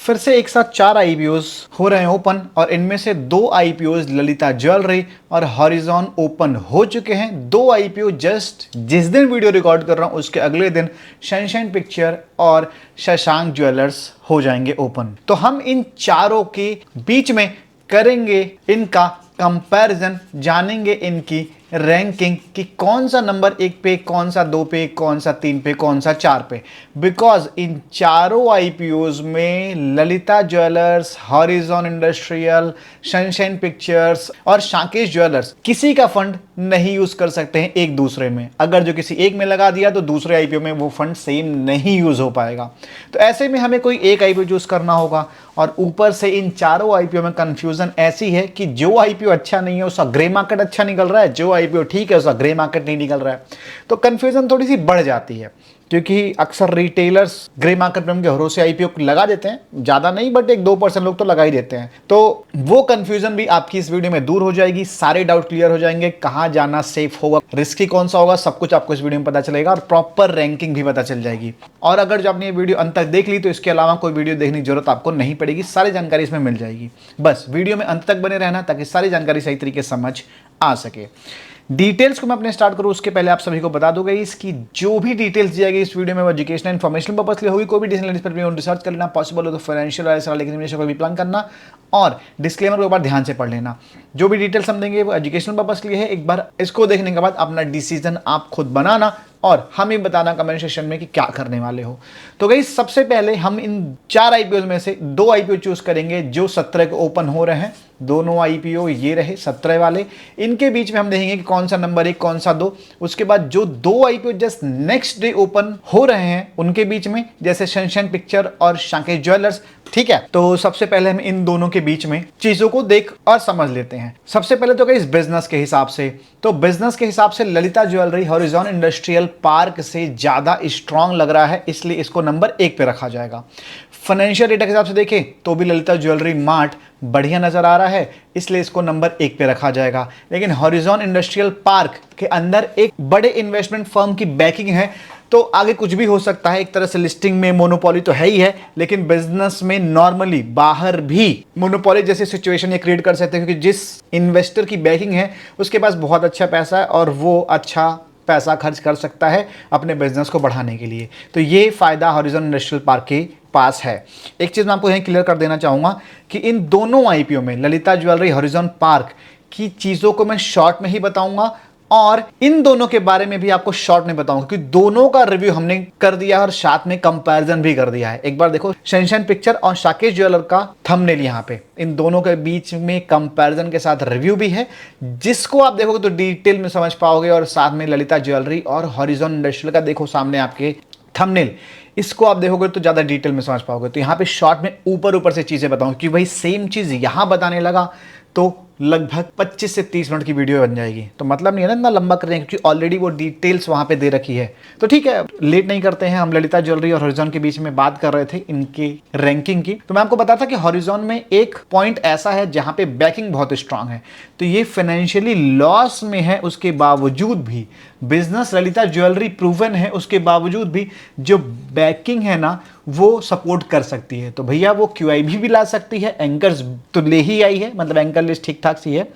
फिर से एक साथ 4 आईपीओज हो रहे हैं ओपन और इनमें से 2 आईपीओज ललिता ज्वेलरी और हॉरिजॉन ओपन हो चुके हैं। 2 आईपीओ जस्ट जिस दिन वीडियो रिकॉर्ड कर रहा हूं उसके अगले दिन सनशाइन पिक्चर और शशांक ज्वेलर्स हो जाएंगे ओपन। तो हम इन चारों के बीच में करेंगे इनका कंपैरिजन, जानेंगे इनकी रैंकिंग कि कौन सा नंबर 1 पे, कौन सा 2 पे, कौन सा 3 पे, कौन सा 4 पे। बिकॉज इन चारों आईपीओज में Lalita jewellers, horizon industrial, sunshine pictures और शाकेश ज्वेलर्स किसी का फंड नहीं यूज कर सकते हैं एक दूसरे में। अगर जो किसी एक में लगा दिया तो दूसरे आईपीओ में वो फंड सेम नहीं यूज हो पाएगा। तो ऐसे में हमें कोई एक आईपीओ चूज करना होगा और ऊपर से इन चारों आईपीओ में कंफ्यूजन ऐसी है कि जो आईपीओ अच्छा नहीं है उसका ग्रे मार्केट अच्छा निकल रहा है, जो आईपीओ ठीक है उसका ग्रे मार्केट नहीं निकल रहा है। तो कंफ्यूजन थोड़ी सी बढ़ जाती है क्योंकि अक्सर रिटेलर्स ग्रे मार्केट में उनके भरोसे आईपीओ लगा देते हैं, ज्यादा नहीं बट 1-2% लोग तो लगा ही देते हैं। तो वो कंफ्यूजन भी आपकी इस वीडियो में दूर हो जाएगी, सारे डाउट क्लियर हो जाएंगे, कहां जाना सेफ होगा, रिस्की कौन सा होगा, सब कुछ आपको इस वीडियो में पता चलेगा और प्रॉपर रैंकिंग भी पता चल जाएगी। और अगर जो आपने ये वीडियो अंत तक देख ली तो इसके अलावा कोई वीडियो देखने की जरूरत आपको नहीं पड़ेगी, सारी जानकारी इसमें मिल जाएगी। बस वीडियो में अंत तक बने रहना ताकि सारी जानकारी सही तरीके से समझ आ सके। डिटेल्स को मैं अपने स्टार्ट करूं उसके पहले आप सभी को बता दूंगा इसकी जो भी डिटेल्स दी जाएगी इस वीडियो में वो एजुकेशनल इन्फॉर्मेशन पर्पस के लिए होगी। कोई भी डिसीजन इस पर रिसर्च कर लेना, पॉसिबल हो तो फाइनेंशियल और सलाह लेकर इन्वेस्टर को भी प्लान करना और डिस्क्लेमर को एक बार ध्यान से पढ़ लेना। जो भी डिटेल्स हम देंगे वो एजुकेशनल पर्पस के लिए है। एक बार इसको देखने के बाद अपना डिसीजन आप खुद बनाना और हमें बताना कमेंट सेक्शन में कि क्या करने वाले हो। तो गाइस सबसे पहले हम इन 4 आईपीओ में से 2 आईपीओ चूज करेंगे जो 17 को ओपन हो रहे हैं। दोनों आईपीओ ये रहे 17 वाले, इनके बीच में हम देखेंगे कि कौन सा नंबर 1 कौन सा 2। उसके बाद जो 2 IPO just next day open हो रहे हैं उनके बीच में जैसे सनशाइन पिक्चर और शाकेश ज्वेलर्स, ठीक है। तो सबसे पहले हम इन दोनों के बीच में चीजों को देख और समझ लेते हैं। सबसे पहले तो इस बिजनेस के हिसाब से, तो बिजनेस के हिसाब से Lalita jewellery horizon industrial park से ज्यादा स्ट्रांग लग रहा है, इसलिए इसको नंबर 1 पे रखा जाएगा। फाइनेंशियल डेटा के हिसाब से देखें तो भी ललिता ज्वेलरी मार्ट बढ़िया नजर आ रहा है, इसलिए इसको नंबर 1 पे रखा जाएगा। लेकिन हॉरिजॉन इंडस्ट्रियल पार्क के अंदर एक बड़े इन्वेस्टमेंट फर्म की बैकिंग है, तो आगे कुछ भी हो सकता है। एक तरह से लिस्टिंग में मोनोपोली तो है ही है, लेकिन बिजनेस में नॉर्मली बाहर भी मोनोपोली जैसी सिचुएशन ये क्रिएट कर सकते हैं क्योंकि जिस इन्वेस्टर की बैकिंग है उसके पास बहुत अच्छा पैसा है और वो अच्छा पैसा खर्च कर सकता है अपने बिजनेस को बढ़ाने के लिए। तो ये फायदा हॉरिजॉन इंडस्ट्रियल पार्क के पास है। एक चीज मैं आपको यहीं क्लियर कर देना चाहूंगा कि इन दोनों आईपीओ में ललिता ज्वेलरी हॉरिजॉन पार्क की चीजों को मैं शॉर्ट में ही बताऊंगा और इन दोनों के बारे में भी आपको शॉर्ट में बताऊंगा क्योंकि दोनों का रिव्यू हमने कर दिया है और साथ में कंपैरिजन भी कर दिया है। एक बार देखो सनशाइन पिक्चर और शाकेश ज्वेलर का थंबनेल यहाँ पे, इन दोनों के बीच में कंपैरिजन के साथ रिव्यू भी है जिसको आप देखोगे तो डिटेल में समझ पाओगे। और साथ में ललिता ज्वेलरी और हॉरिजॉन इंडस्ट्रियल का देखो सामने आपके थंबनेल, इसको आप देखोगे तो ज्यादा डिटेल में समझ पाओगे। तो यहाँ पे शॉर्ट में ऊपर से चीजें बताऊं कि भाई सेम चीज यहां बताने लगा तो लगभग 25 से 30 मिनट की वीडियो बन जाएगी। तो मतलब नहीं है ना इतना लंबा कर रहे हैं क्योंकि ऑलरेडी वो डिटेल्स वहां पे दे रखी है। तो ठीक है, लेट नहीं करते हैं, हम ललिता ज्वेलरी और हॉरिजॉन के बीच में बात कर रहे थे इनकी रैंकिंग की। तो मैं आपको बताता कि हॉरिजॉन में एक पॉइंट ऐसा है जहां पे बैकिंग बहुत स्ट्रांग है, तो ये फाइनेंशियली लॉस में है उसके बावजूद भी बिजनेस ललिता ज्वेलरी प्रूवन है, उसके बावजूद भी जो बैकिंग है ना वो सपोर्ट कर सकती है। तो भैया वो QIB भी ला सकती है, एंकर्स तो ले ही आई है, मतलब एंकर लिस्ट ठीक ठाक सी है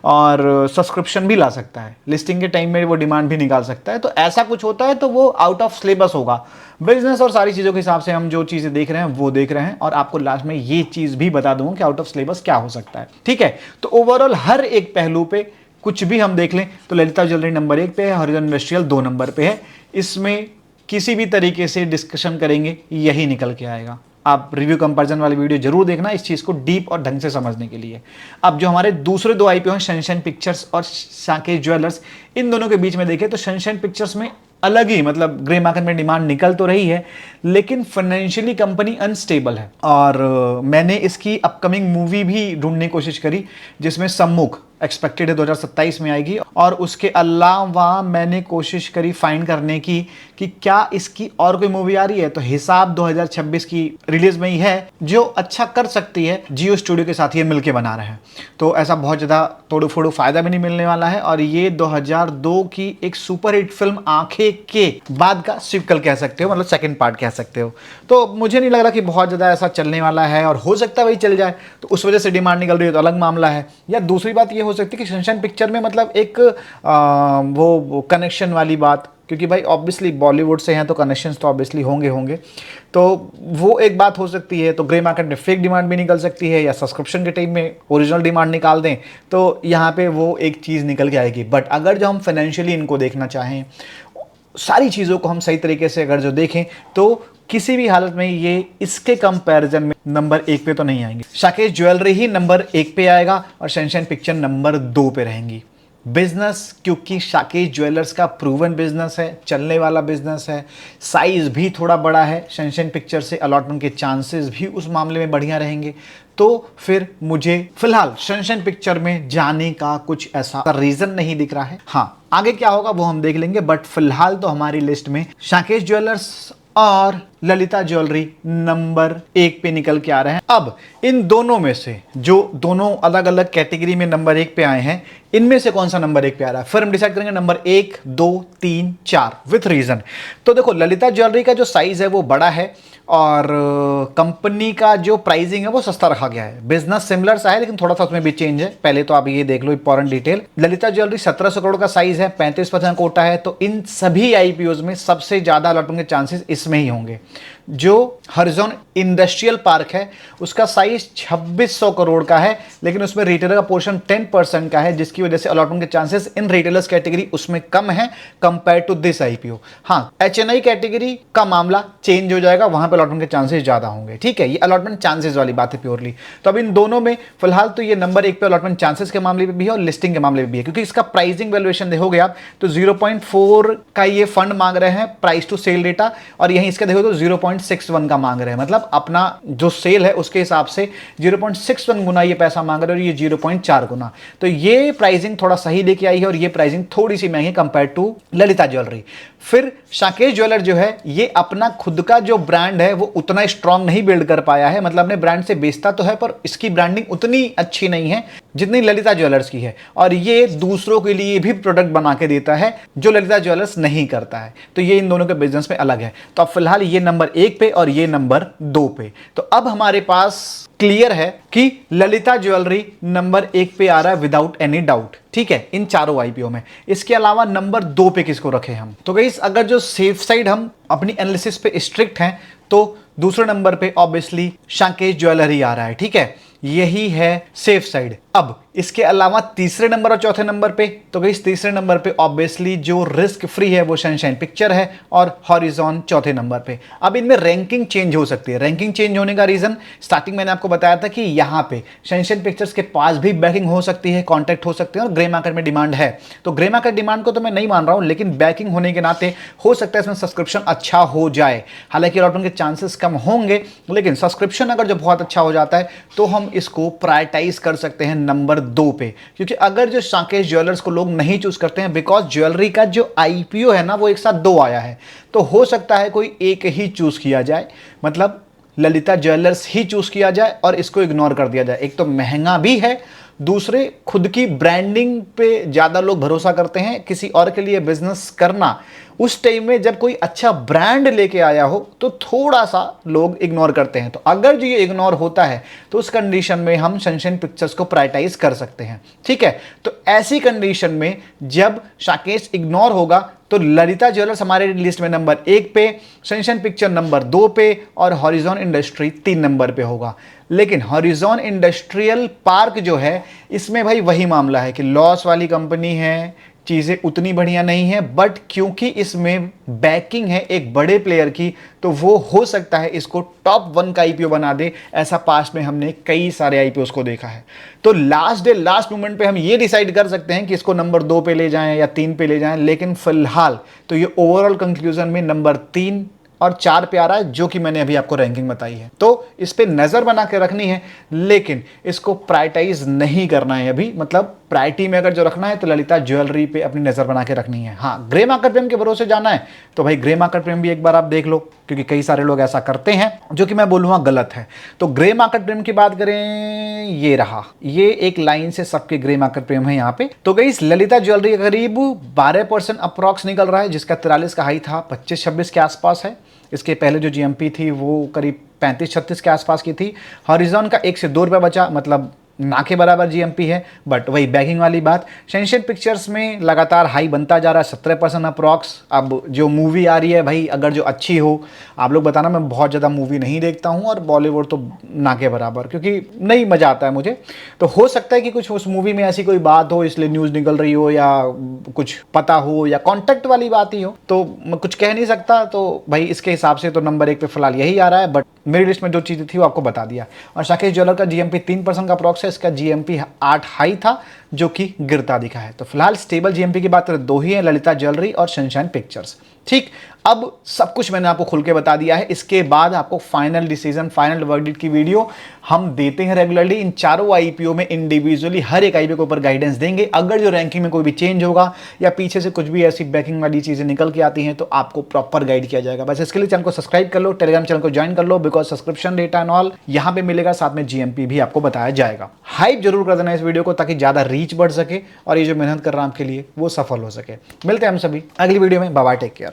और सब्सक्रिप्शन भी ला सकता है, लिस्टिंग के टाइम में वो डिमांड भी निकाल सकता है। तो ऐसा कुछ होता है तो वो आउट ऑफ सिलेबस होगा। बिजनेस और सारी चीज़ों के हिसाब से हम जो चीज़ें देख रहे हैं वो देख रहे हैं और आपको लास्ट में ये चीज़ भी बता दूंगा कि आउट ऑफ सिलेबस क्या हो सकता है, ठीक है। तो ओवरऑल हर एक पहलू पे कुछ भी हम देख लें तो ललिता ज्वेलरी नंबर 1 पे है, हॉरिजॉन इंडस्ट्रियल 2 नंबर पे है। इसमें किसी भी तरीके से डिस्कशन करेंगे यही निकल के आएगा। आप रिव्यू कंपैरिजन वाली वीडियो जरूर देखना इस चीज को डीप और ढंग से समझने के लिए। अब जो हमारे दूसरे 2 आईपीओ हैं सनशाइन पिक्चर्स और शाकेश ज्वेलर्स, इन दोनों के बीच में देखें तो सनशाइन पिक्चर्स में अलग ही मतलब ग्रे मार्केट में डिमांड निकल तो रही है लेकिन फाइनेंशियली कंपनी अनस्टेबल है। और मैंने इसकी अपकमिंग मूवी भी ढूंढने की कोशिश करी जिसमें सम्मुख एक्सपेक्टेड है 2027 में आएगी। और उसके अलावा मैंने कोशिश करी फाइंड करने की कि क्या इसकी और कोई मूवी आ रही है, तो हिसाब 2026 की रिलीज में ही है जो अच्छा कर सकती है। जियो स्टूडियो के साथ ये मिलके बना रहे हैं, तो ऐसा बहुत ज़्यादा तोड़ू फोड़ू फायदा भी नहीं मिलने वाला है। और ये 2002 की एक सुपरहिट फिल्म आंखें के बाद का सिक्वल कह सकते हो, मतलब सेकंड पार्ट कह सकते हो। तो मुझे नहीं लग रहा कि बहुत ज़्यादा ऐसा चलने वाला है, और हो सकता है वही चल जाए, तो उस वजह से डिमांड निकल रही है तो अलग मामला है। या दूसरी बात ये हो सकती है कि सनशाइन पिक्चर में मतलब एक वो कनेक्शन वाली बात, क्योंकि भाई ऑब्वियसली बॉलीवुड से हैं तो कनेक्शंस तो ऑब्वियसली होंगे, तो वो एक बात हो सकती है। तो ग्रे मार्केट में फेक डिमांड भी निकल सकती है, या सब्सक्रिप्शन के टाइम में ओरिजिनल डिमांड निकाल दें, तो यहाँ पे वो एक चीज़ निकल के आएगी। बट अगर जो हम फाइनेंशियली इनको देखना चाहें, सारी चीज़ों को हम सही तरीके से अगर जो देखें, तो किसी भी हालत में ये इसके कंपैरिजन में नंबर 1 पे तो नहीं आएंगे। शाकेश ज्वेलरी ही नंबर 1 पे आएगा और सनशाइन पिक्चर नंबर 2 पे रहेंगी। बिजनेस, क्योंकि शाकेश ज्वेलर्स का प्रूवन बिजनेस है, चलने वाला बिजनेस है, साइज भी थोड़ा बड़ा है, सनशाइन पिक्चर से अलॉटमेंट के चांसेस भी उस मामले में बढ़िया रहेंगे। तो फिर मुझे फिलहाल सनशाइन पिक्चर में जाने का कुछ ऐसा रीजन नहीं दिख रहा है। हाँ, आगे क्या होगा वो हम देख लेंगे, बट फिलहाल तो हमारी लिस्ट में शाकेश ज्वेलर्स और ललिता ज्वेलरी नंबर 1 पे निकल के आ रहे हैं। अब इन दोनों में से जो दोनों अलग अलग कैटेगरी में नंबर 1 पे आए हैं, इनमें से कौन सा नंबर 1 पे आ रहा है, फिर हम डिसाइड करेंगे नंबर 1, 2, 3, 4 विथ रीजन। तो देखो, ललिता ज्वेलरी का जो साइज है वो बड़ा है, और कंपनी का जो प्राइसिंग है वो सस्ता रखा गया है। बिजनेस सिमिलर सा है, लेकिन थोड़ा सा उसमें भी चेंज है। पहले तो आप ये देख लो important detail, Lalitha jewellery 1700 crore का साइज है, 35% कोटा है। तो इन सभी आईपीओज में सबसे ज्यादा अलॉटमेंट के चांसेस इसमें ही होंगे। जो हॉरिजॉन इंडस्ट्रियल पार्क है उसका साइज 2600 करोड़ का है, लेकिन उसमें रिटेलर का पोर्शन 10% का है, जिसकी वजह से अलॉटमेंट के चांसेस इन रिटेलर्स कैटेगरी उसमें कम है कंपेयर टू दिस आईपीओ। हाँ, एचएनआई कैटेगरी का मामला चेंज हो जाएगा, वहां पे अलॉटमेंट के चांसेस ज्यादा होंगे। ठीक है, ये अलॉटमेंट चांसेस वाली बात है प्योरली। तो अब इन दोनों में फिलहाल तो ये नंबर 1 पे अलॉटमेंट चांसेस के मामले में भी है और लिस्टिंग के मामले में भी है, क्योंकि इसका प्राइसिंग वैल्यूएशन देखोगे आप तो 0.4 का ये फंड मांग रहे हैं प्राइस टू सेल डेटा, और यहीं इसका देखो तो 0.61 का मांग रहे हैं। मतलब अपना जो सेल है उसके हिसाब से 0.61 गुना ये पैसा मांग रहे हैं, और ये 0.4 गुना। तो ये प्राइसिंग थोड़ा सही लेके आई है, और ये प्राइसिंग थोड़ी सी महंगी कंपेयर टू ललिता ज्वेलरी। फिर शाकेश ज्वेलर जो है, ये अपना खुद का जो ब्रांड है वो उतना स्ट्रांग नहीं बिल्ड कर पाया है। मतलब अपने ब्रांड से बेचता तो है, पर इसकी ब्रांडिंग उतनी अच्छी नहीं है जितनी ललिता ज्वेलर्स की है, और ये दूसरों के लिए भी प्रोडक्ट बना के देता है जो ललिता ज्वेलर्स नहीं करता है। तो ये इन दोनों के बिजनेस में अलग है। तो अब फिलहाल ये नंबर 1 पे और ये नंबर 2 पे। तो अब हमारे पास क्लियर है कि ललिता ज्वेलरी नंबर 1 पे आ रहा है विदाउट एनी डाउट। ठीक है, इन चारों आईपीओ में। इसके अलावा नंबर 2 पे किसको रखे हम, तो गाइस अगर जो सेफ साइड हम अपनी एनालिसिस पे स्ट्रिक्ट हैं, तो दूसरे नंबर पे ऑब्वियसली शाकेश ज्वेलरी आ रहा है। ठीक है, यही है सेफ साइड। अब इसके अलावा तीसरे नंबर और चौथे नंबर पे, तो गाइस तीसरे नंबर पे ऑब्वियसली जो रिस्क फ्री है वो सनशाइन पिक्चर है, और हॉरिजॉन चौथे नंबर पे। अब इनमें रैंकिंग चेंज हो सकती है। रैंकिंग चेंज होने का रीजन स्टार्टिंग मैंने आपको बताया था कि यहां पे सनशाइन पिक्चर्स के पास भी बैकिंग हो सकती है, कॉन्टैक्ट हो सकते हैं, और ग्रे मार्केट में डिमांड है। तो ग्रे मार्केट डिमांड को तो मैं नहीं मान रहा हूं, लेकिन बैकिंग होने के नाते हो सकता है इसमें सब्सक्रिप्शन अच्छा हो जाए। हालांकि अलॉटमेंट के चांसेस कम होंगे, लेकिन सब्सक्रिप्शन अगर जो बहुत अच्छा हो जाता है तो हम इसको प्रायोरिटाइज कर सकते हैं नंबर 2 पे। क्योंकि अगर जो शाकेश ज्वेलर्स को लोग नहीं चूज करते हैं, बिकॉज ज्वेलरी का जो आईपीओ है ना वो एक साथ 2 आया है, तो हो सकता है कोई एक ही चूज किया जाए, मतलब ललिता ज्वेलर्स ही चूज किया जाए और इसको इग्नोर कर दिया जाए। एक तो महंगा भी है, दूसरे खुद की ब्रांडिंग पे ज़्यादा लोग भरोसा करते हैं। किसी और के लिए बिजनेस करना उस टाइम में जब कोई अच्छा ब्रांड लेके आया हो तो थोड़ा सा लोग इग्नोर करते हैं। तो अगर जो ये इग्नोर होता है तो उस कंडीशन में हम सनशाइन पिक्चर्स को प्रायोरिटाइज कर सकते हैं। ठीक है, तो ऐसी कंडीशन में जब शाकेश इग्नोर होगा तो ललिता ज्वेलर्स हमारे लिस्ट में नंबर 1 पे, सनशाइन पिक्चर नंबर 2 पे, और हॉरिजॉन इंडस्ट्री 3 नंबर पे होगा। लेकिन हॉरिजॉन इंडस्ट्रियल पार्क जो है, इसमें भाई वही मामला है कि लॉस वाली कंपनी है, चीज़ें उतनी बढ़िया नहीं है, बट क्योंकि इसमें बैकिंग है एक बड़े प्लेयर की, तो वो हो सकता है इसको टॉप 1 का आईपीओ बना दे। ऐसा पास्ट में हमने कई सारे आईपीओस को देखा है। तो लास्ट मोमेंट पे हम ये डिसाइड कर सकते हैं कि इसको नंबर 2 पे ले जाएं या 3 पे ले जाएं, लेकिन फिलहाल तो ये ओवरऑल कंक्लूजन में नंबर 3 और 4 पे आ रहा है, जो कि मैंने अभी आपको रैंकिंग बताई है। तो इस पे नजर बना के रखनी है, लेकिन इसको प्रायोरिटाइज नहीं करना है अभी। मतलब प्रायोरिटी में अगर जो रखना है तो ललिता ज्वेलरी पे अपनी नजर बना के रखनी है। हाँ, ग्रे मार्केट प्रेम के भरोसे जाना है तो भाई ग्रे मार्केट प्रेम भी एक बार आप देख लो, क्योंकि कई सारे लोग ऐसा करते हैं जो कि मैं बोलूँगा गलत है। तो ग्रे मार्केट प्रेम की बात करें, ये रहा, ये एक लाइन से सबके ग्रे मार्केट प्रेम है यहाँ पे। तो गाइस ललिता ज्वेलरी करीब 12% अप्रॉक्स निकल रहा है, जिसका 43 का हाई था, 25-26 के आसपास है। इसके पहले जो जीएमपी थी वो करीब 35-36 के आसपास की थी। हॉरिजॉन का 1 से 2 रुपये बचा, मतलब ना के बराबर जीएमपी है, बट वही बैगिंग वाली बात। शनशाइन पिक्चर्स में लगातार हाई बनता जा रहा है, 17% अप्रॉक्स। अब जो मूवी आ रही है भाई, अगर जो अच्छी हो, आप लोग बताना, मैं बहुत ज़्यादा मूवी नहीं देखता हूँ और बॉलीवुड तो ना के बराबर, क्योंकि नहीं मज़ा आता है मुझे। तो हो सकता है कि कुछ उस मूवी में ऐसी कोई बात हो इसलिए न्यूज़ निकल रही हो, या कुछ पता हो, या कॉन्टैक्ट वाली बात ही हो, तो मैं कुछ कह नहीं सकता। तो भाई इसके हिसाब से तो नंबर 1 पे फिलहाल यही आ रहा है, बट मेरी लिस्ट में जो चीज़ें थी वो आपको बता दिया। और साकेत ज्वेलर का जीएमपी 3% का अप्रॉक्स है, इसका जीएमपी 8 हाई था जो कि गिरता दिखा है। तो फिलहाल स्टेबल जीएमपी की बात करें 2 ही है, ललिता ज्वेलरी और सनशाइन पिक्चर्स। ठीक, अब सब कुछ मैंने आपको खुल के बता दिया है। इसके बाद आपको फाइनल डिसीजन, फाइनल वर्डिक्ट की वीडियो हम देते हैं रेगुलरली। इन चारों आईपीओ में इंडिविजुअली हर एक आईपीओ के ऊपर गाइडेंस देंगे। अगर जो रैंकिंग में कोई भी चेंज होगा या पीछे से कुछ भी ऐसी बैकिंग वाली चीजें निकल के आती हैं तो आपको प्रॉपर गाइड किया जाएगा। बस इसके लिए चैनल को सब्सक्राइब कर लो, टेलीग्राम चैनल को ज्वाइन कर लो, because subscription data and all यहाँ पे मिलेगा, साथ में जीएमपी भी आपको बताया जाएगा। हाइप जरूर कर देना इस वीडियो को ताकि ज्यादा रीच बढ़ सके और ये जो मेहनत कर रहा हूं आपके लिए वो सफल हो सके। मिलते हैं हम सभी अगली वीडियो में। Bye bye, take care.